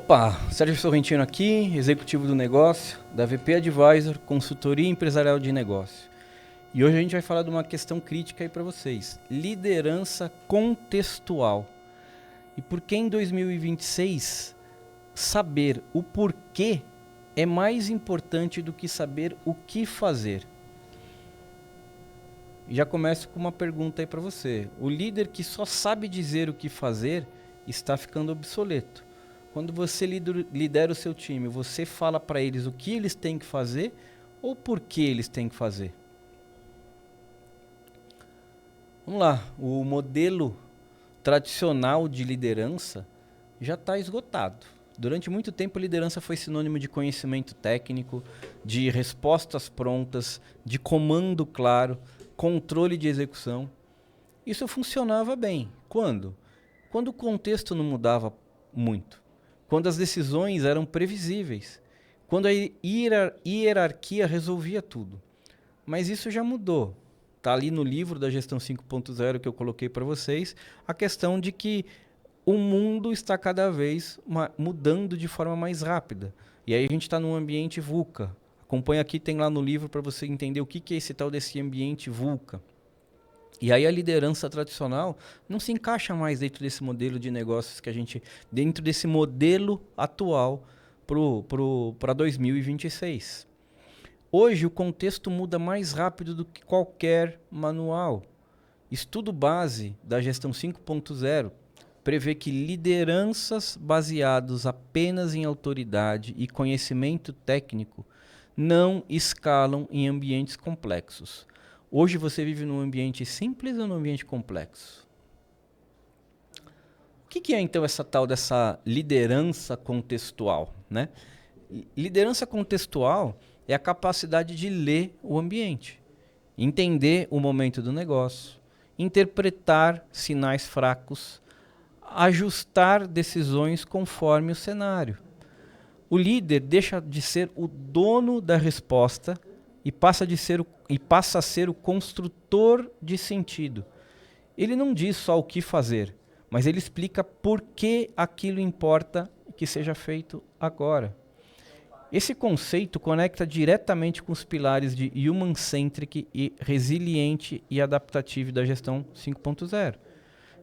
Opa, Sérgio Sorrentino aqui, executivo do negócio, da VP Advisor, consultoria empresarial de negócio. E hoje a gente vai falar de uma questão crítica aí para vocês, liderança contextual. E por que em 2026 saber o porquê é mais importante do que saber o que fazer? Já começo com uma pergunta aí para você. O líder que só sabe dizer o que fazer está ficando obsoleto. Quando você lidera o seu time, você fala para eles o que eles têm que fazer ou por que eles têm que fazer? Vamos lá, o modelo tradicional de liderança já está esgotado. Durante muito tempo a liderança foi sinônimo de conhecimento técnico, de respostas prontas, de comando claro, controle de execução. Isso funcionava bem. Quando? Quando o contexto não mudava muito. Quando as decisões eram previsíveis, quando a hierarquia resolvia tudo. Mas isso já mudou. Está ali no livro da Gestão 5.0 que eu coloquei para vocês, a questão de que o mundo está cada vez mudando de forma mais rápida. E aí a gente está num ambiente VUCA. Acompanha aqui, tem lá no livro para você entender o que é esse tal desse ambiente VUCA. E aí a liderança tradicional não se encaixa mais dentro desse modelo de negócios que a gente... dentro desse modelo atual para 2026. Hoje o contexto muda mais rápido do que qualquer manual. Estudo base da Gestão 5.0 prevê que lideranças baseadas apenas em autoridade e conhecimento técnico não escalam em ambientes complexos. Hoje você vive num ambiente simples ou num ambiente complexo? O que é então essa tal dessa liderança contextual, né? Liderança contextual é a capacidade de ler o ambiente, entender o momento do negócio, interpretar sinais fracos, ajustar decisões conforme o cenário. O líder deixa de ser o dono da resposta e passa a ser o construtor de sentido. Ele não diz só o que fazer, mas ele explica por que aquilo importa que seja feito agora. Esse conceito conecta diretamente com os pilares de human-centric e resiliente e adaptativo da Gestão 5.0.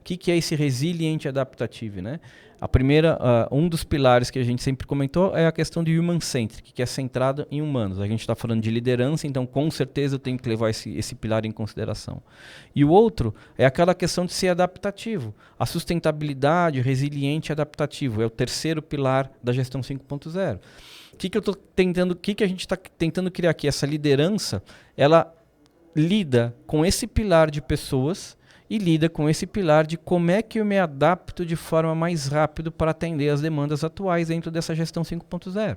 O que é esse resiliente adaptativo, né? A primeira, um dos pilares que a gente sempre comentou é a questão de human-centric, que é centrado em humanos. A gente está falando de liderança, então com certeza eu tenho que levar esse pilar em consideração. E o outro é aquela questão de ser adaptativo. A sustentabilidade, resiliente e adaptativo é o terceiro pilar da Gestão 5.0. O que a gente está tentando criar aqui? Essa liderança, ela lida com esse pilar de pessoas e lida com esse pilar de como é que eu me adapto de forma mais rápida para atender as demandas atuais dentro dessa Gestão 5.0.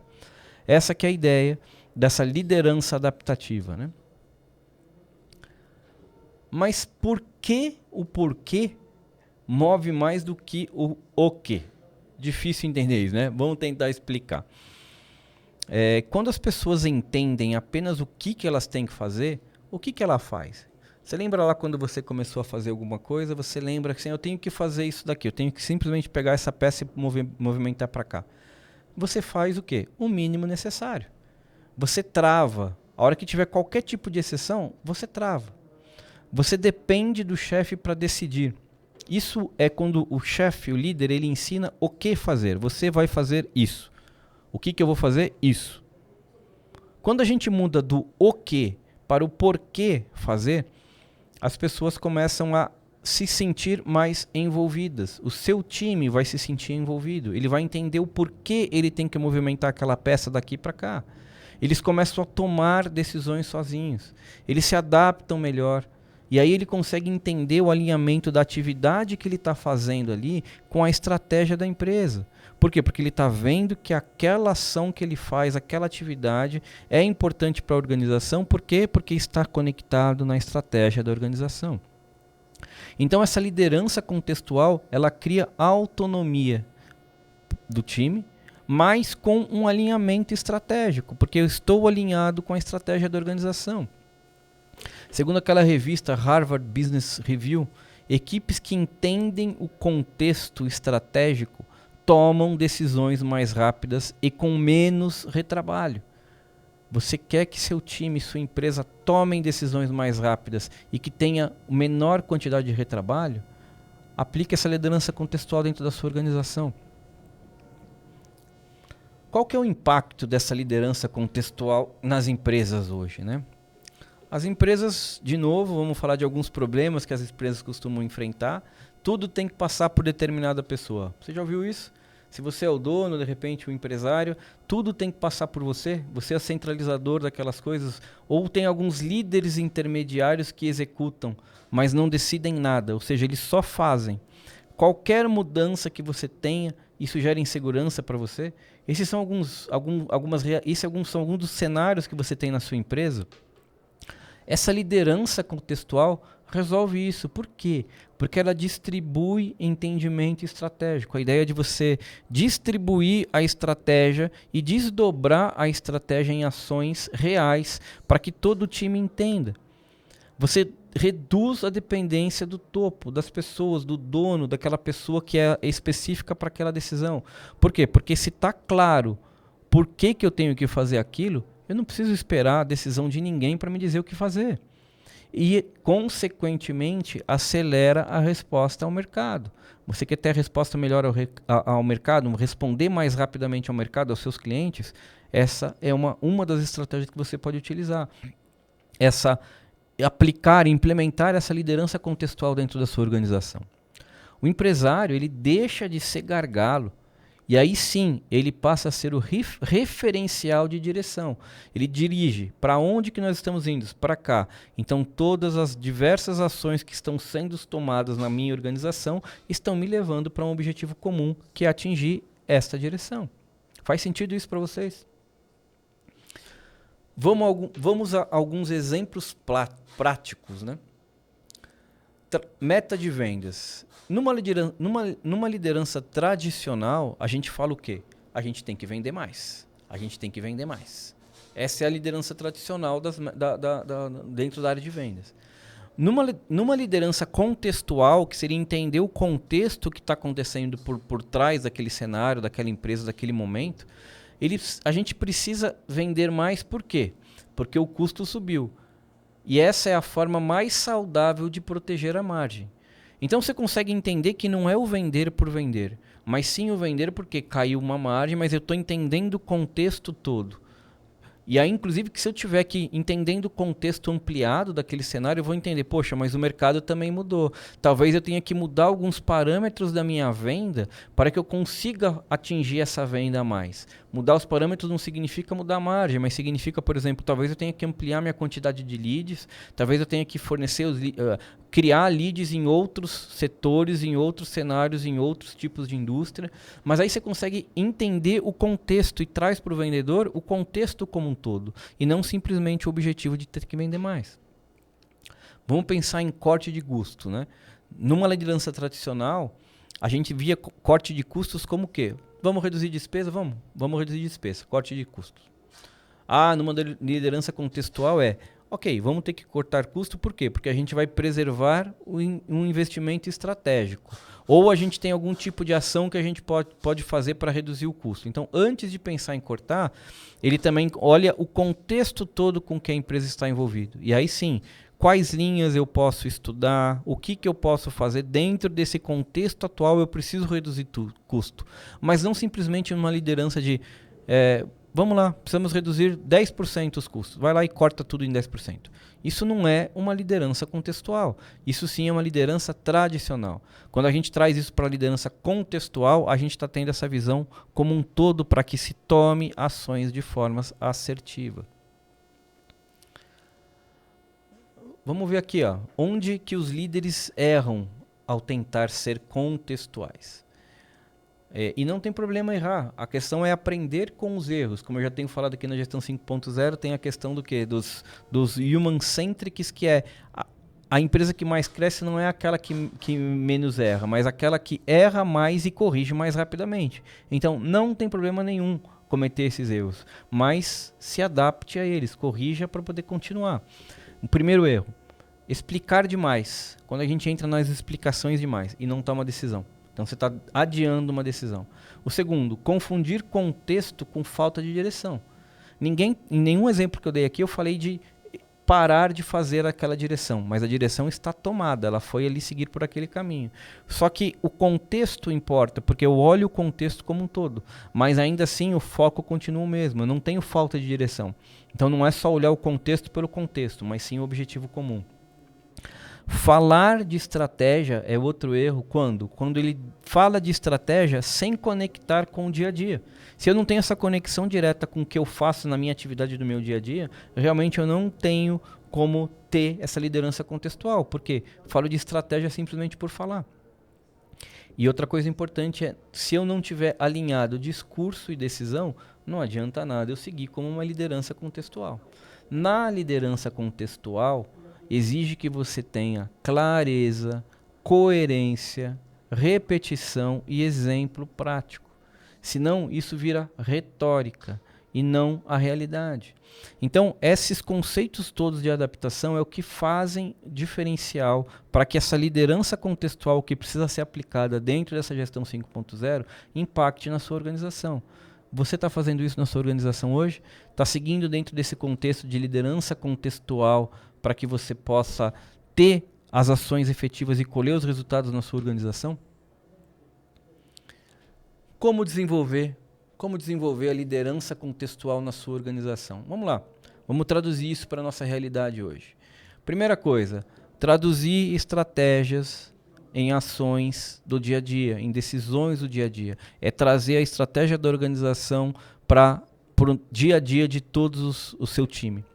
Essa que é a ideia dessa liderança adaptativa, né? Mas por que o porquê move mais do que o quê? Difícil entender isso, né? Vamos tentar explicar. Quando as pessoas entendem apenas o que elas têm que fazer, o que ela faz? Você lembra lá quando você começou a fazer alguma coisa, você lembra que assim, eu tenho que fazer isso daqui, eu tenho que simplesmente pegar essa peça e movimentar para cá. Você faz o quê? O mínimo necessário. Você trava. A hora que tiver qualquer tipo de exceção, você trava. Você depende do chefe para decidir. Isso é quando o chefe, o líder, ele ensina o que fazer. Você vai fazer isso. O que eu vou fazer? Isso. Quando a gente muda do o que para o porquê fazer, as pessoas começam a se sentir mais envolvidas. O seu time vai se sentir envolvido. Ele vai entender o porquê ele tem que movimentar aquela peça daqui para cá. Eles começam a tomar decisões sozinhos. Eles se adaptam melhor. E aí ele consegue entender o alinhamento da atividade que ele está fazendo ali com a estratégia da empresa. Por quê? Porque ele está vendo que aquela ação que ele faz, aquela atividade é importante para a organização. Por quê? Porque está conectado na estratégia da organização. Então essa liderança contextual, ela cria autonomia do time, mas com um alinhamento estratégico, porque eu estou alinhado com a estratégia da organização. Segundo aquela revista Harvard Business Review, equipes que entendem o contexto estratégico tomam decisões mais rápidas e com menos retrabalho. Você quer que seu time, sua empresa tomem decisões mais rápidas e que tenha menor quantidade de retrabalho? Aplique essa liderança contextual dentro da sua organização. Qual que é o impacto dessa liderança contextual nas empresas hoje, né? As empresas, de novo, vamos falar de alguns problemas que as empresas costumam enfrentar. Tudo tem que passar por determinada pessoa. Você já ouviu isso? Se você é o dono, de repente o empresário, tudo tem que passar por você. Você é o centralizador daquelas coisas. Ou tem alguns líderes intermediários que executam, mas não decidem nada. Ou seja, eles só fazem. Qualquer mudança que você tenha, isso gera insegurança para você. Esses são alguns dos cenários que você tem na sua empresa. Essa liderança contextual resolve isso. Por quê? Porque ela distribui entendimento estratégico. A ideia de você distribuir a estratégia e desdobrar a estratégia em ações reais para que todo o time entenda. Você reduz a dependência do topo, das pessoas, do dono, daquela pessoa que é específica para aquela decisão. Por quê? Porque se está claro por que eu tenho que fazer aquilo, eu não preciso esperar a decisão de ninguém para me dizer o que fazer. E, consequentemente, acelera a resposta ao mercado. Você quer ter a resposta melhor ao mercado, responder mais rapidamente ao mercado, aos seus clientes? Essa é uma das estratégias que você pode utilizar. Aplicar, implementar essa liderança contextual dentro da sua organização. O empresário, ele deixa de ser gargalo. E aí sim, ele passa a ser o referencial de direção. Ele dirige para onde que nós estamos indo, para cá. Então todas as diversas ações que estão sendo tomadas na minha organização estão me levando para um objetivo comum, que é atingir esta direção. Faz sentido isso para vocês? Vamos a alguns exemplos práticos, né? Meta de vendas. Numa liderança tradicional, a gente fala o quê? A gente tem que vender mais. A gente tem que vender mais. Essa é a liderança tradicional dentro da área de vendas. Numa liderança contextual, que seria entender o contexto que está acontecendo por trás daquele cenário, daquela empresa, daquele momento, a gente precisa vender mais. Por quê? Porque o custo subiu. E essa é a forma mais saudável de proteger a margem. Então você consegue entender que não é o vender por vender, mas sim o vender porque caiu uma margem, mas eu estou entendendo o contexto todo. E aí, inclusive, que se eu tiver que entendendo o contexto ampliado daquele cenário, eu vou entender, poxa, mas o mercado também mudou. Talvez eu tenha que mudar alguns parâmetros da minha venda para que eu consiga atingir essa venda a mais. Mudar os parâmetros não significa mudar a margem, mas significa, por exemplo, talvez eu tenha que ampliar minha quantidade de leads, talvez eu tenha que fornecer criar leads em outros setores, em outros cenários, em outros tipos de indústria. Mas aí você consegue entender o contexto e traz para o vendedor o contexto como um todo, e não simplesmente o objetivo de ter que vender mais. Vamos pensar em corte de custo, né? Numa liderança tradicional, a gente via corte de custos como o quê? Vamos reduzir despesa? Vamos reduzir despesa, corte de custos. Numa liderança contextual ok, vamos ter que cortar custo, por quê? Porque a gente vai preservar um investimento estratégico. Ou a gente tem algum tipo de ação que a gente pode fazer para reduzir o custo. Então, antes de pensar em cortar, ele também olha o contexto todo com que a empresa está envolvida. E aí sim, quais linhas eu posso estudar, o que eu posso fazer dentro desse contexto atual, eu preciso reduzir custo. Mas não simplesmente uma liderança de... vamos lá, precisamos reduzir 10% os custos. Vai lá e corta tudo em 10%. Isso não é uma liderança contextual. Isso sim é uma liderança tradicional. Quando a gente traz isso para a liderança contextual, a gente está tendo essa visão como um todo para que se tome ações de forma assertiva. Vamos ver aqui, onde que os líderes erram ao tentar ser contextuais. E não tem problema errar. A questão é aprender com os erros. Como eu já tenho falado aqui na gestão 5.0, tem a questão do quê? Dos human-centrics, que é a empresa que mais cresce não é aquela que menos erra, mas aquela que erra mais e corrige mais rapidamente. Então, não tem problema nenhum cometer esses erros, mas se adapte a eles, corrija para poder continuar. O primeiro erro, explicar demais. Quando a gente entra nas explicações demais e não toma decisão. Então você está adiando uma decisão. O segundo, confundir contexto com falta de direção. Em nenhum exemplo que eu dei aqui eu falei de parar de fazer aquela direção, mas a direção está tomada, ela foi ali seguir por aquele caminho. Só que o contexto importa, porque eu olho o contexto como um todo, mas ainda assim o foco continua o mesmo, eu não tenho falta de direção. Então não é só olhar o contexto pelo contexto, mas sim o objetivo comum. Falar de estratégia é outro erro. Quando ele fala de estratégia sem conectar com o dia a dia. Se eu não tenho essa conexão direta com o que eu faço na minha atividade do meu dia a dia, realmente eu não tenho como ter essa liderança contextual. Porque falo de estratégia simplesmente por falar. E outra coisa importante é, se eu não tiver alinhado discurso e decisão, não adianta nada eu seguir como uma liderança contextual. Na liderança contextual, exige que você tenha clareza, coerência, repetição e exemplo prático. Senão, isso vira retórica e não a realidade. Então, esses conceitos todos de adaptação é o que fazem diferencial para que essa liderança contextual que precisa ser aplicada dentro dessa gestão 5.0 impacte na sua organização. Você está fazendo isso na sua organização hoje? Está seguindo dentro desse contexto de liderança contextual para que você possa ter as ações efetivas e colher os resultados na sua organização? Como desenvolver a liderança contextual na sua organização? Vamos lá, vamos traduzir isso para a nossa realidade hoje. Primeira coisa, traduzir estratégias em ações do dia a dia, em decisões do dia a dia. É trazer a estratégia da organização para o dia a dia de todos o seu time.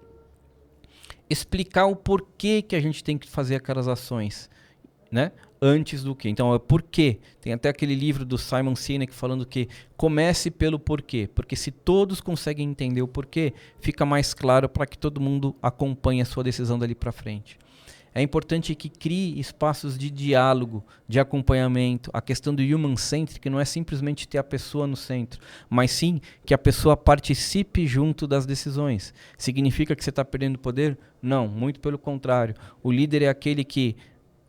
Explicar o porquê que a gente tem que fazer aquelas ações, né? Antes do que. Então, é porquê. Tem até aquele livro do Simon Sinek falando que comece pelo porquê. Porque se todos conseguem entender o porquê, fica mais claro para que todo mundo acompanhe a sua decisão dali para frente. É importante que crie espaços de diálogo, de acompanhamento. A questão do human-centric não é simplesmente ter a pessoa no centro, mas sim que a pessoa participe junto das decisões. Significa que você está perdendo poder? Não, muito pelo contrário. O líder é aquele que,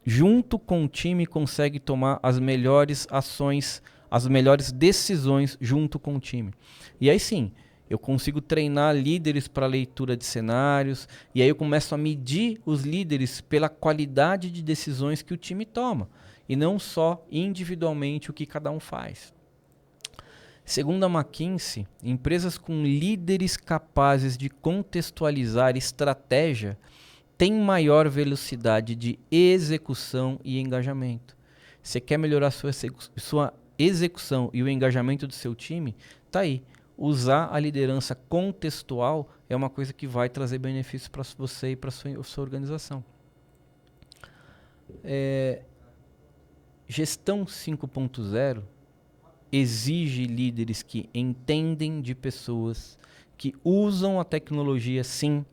junto com o time, consegue tomar as melhores ações, as melhores decisões junto com o time. E aí sim, eu consigo treinar líderes para leitura de cenários, e aí eu começo a medir os líderes pela qualidade de decisões que o time toma, e não só individualmente o que cada um faz. Segundo a McKinsey, empresas com líderes capazes de contextualizar estratégia têm maior velocidade de execução e engajamento. Você quer melhorar sua execução e o engajamento do seu time? Tá aí. Usar a liderança contextual é uma coisa que vai trazer benefícios para você e para a sua organização. Gestão 5.0 exige líderes que entendem de pessoas, que usam a tecnologia, sim,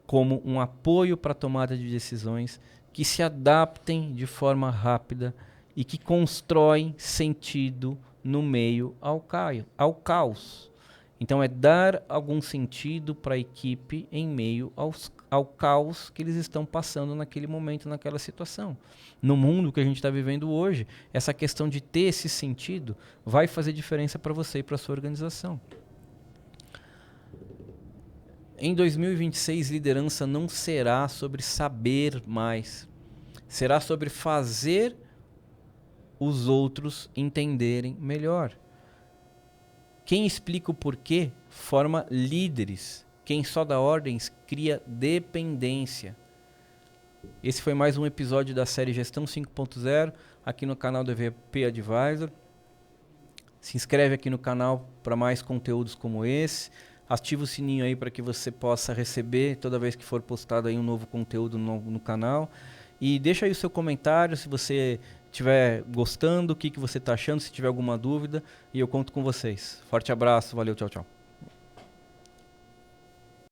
como um apoio para a tomada de decisões, que se adaptem de forma rápida e que constroem sentido no meio ao caos. Então é dar algum sentido para a equipe em meio ao caos que eles estão passando naquele momento, naquela situação. No mundo que a gente está vivendo hoje, essa questão de ter esse sentido vai fazer diferença para você e para a sua organização. Em 2026, liderança não será sobre saber mais, será sobre fazer os outros entenderem melhor. Quem explica o porquê forma líderes. Quem só dá ordens cria dependência. Esse foi mais um episódio da série Gestão 5.0 aqui no canal do EVP Advisor. Se inscreve aqui no canal para mais conteúdos como esse. Ativa o sininho aí para que você possa receber toda vez que for postado aí um novo conteúdo no canal. E deixa aí o seu comentário se você estiver gostando, o que você está achando, se tiver alguma dúvida. E eu conto com vocês. Forte abraço, valeu, tchau, tchau.